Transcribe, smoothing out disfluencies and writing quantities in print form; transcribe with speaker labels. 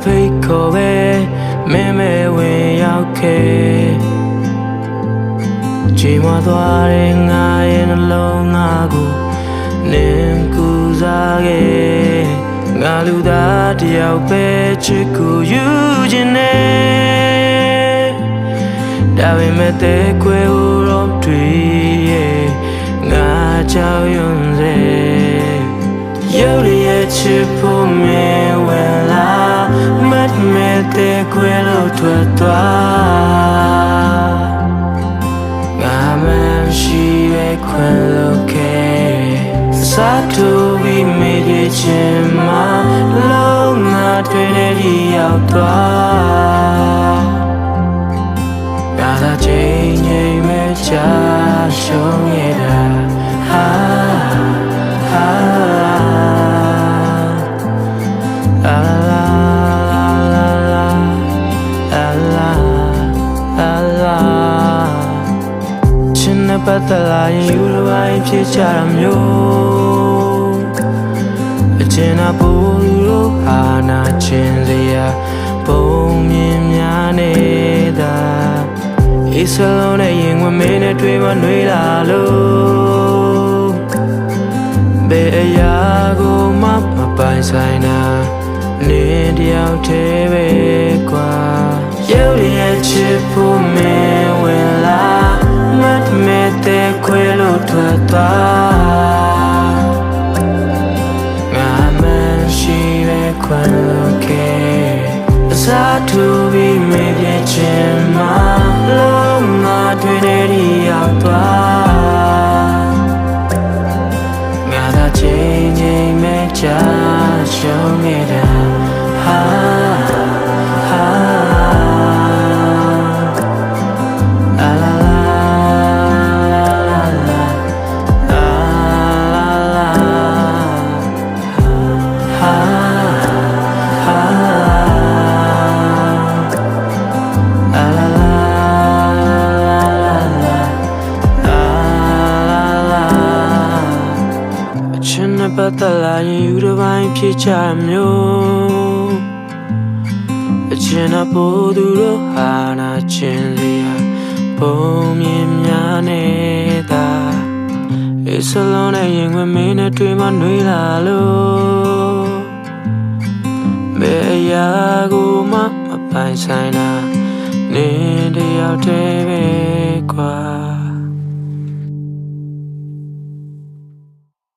Speaker 1: ဖိတ်ခေါ်ပဲမင်းမဲဝင်ရောက်ခဲ့ချိန်မှသွားတဲ့ငါရဲ့နှလုံးသားကိုနင်းကူစားခဲ့ငါလူသားတယောက်ပဲချစ်ကိုယူခြင်းနဲ့ဒါပေမဲ့တဲ့ခွဲဦးတော့တွေ့ရဲ့ငါကြောက်ရွံ့စေရုပ်ရည်ချစ်ဖို့မဝင်လာမတ်မဲ့တဲ့ခွဲလို့ထွက်သွားငါမရှိရဲ့ခွဲလို့ခဲ့စားတူပြီးမိချင်မှလုံးငါတွေ့တဲ့ဒီရောက်သွားငါသာချိန်ငိမ်မဲ့ချရှုံးရတာဟာပတ်သက်လာရင်ယူလိုပိုင်းဖြစ်ကြတာမျိုးအကျဉ်းအပူလို့ဟာနာချင်းစရာပုံမြင်များနေတာအေးစလုံးနဲ့ရင်ဝင်မင်းနဲ့တွေ့မနှွေးလာလို့ဘယ်အရာကိုမှမပိုင်ဆိုင်တာနေတယောက်တည်းပဲကွာရုပ်ရည်ချစ်ဖို့မင်းဝင်လာမတ်မဲ့တဲ့ခွဲလို့ထွက်သွားငါမရှိပဲခွဲလို့ခဲ့အစားထူပြီးမေ့ပြချင်မှလုံးငါတွေ့တဲ့ဒီရောက်သွားငါသာချိန်ငိမ်မဲ့ချရှုံးနေတာဟာပတ်သက်လာရင်ယူတစ်ပိုင်းဖြစ်ချမျိုးအချင်းအဖို့သူတို့ဟာနာချင်းစရာပုံမြင်များနေတာအေးစလုံးနဲ့ရင်ဝင်မင်းနဲ့တွေ့မနှွေးလာလို့ဘယ်အရာကိုမှမပိုင်ဆိုင်တာနေတယောက်တည်းပဲ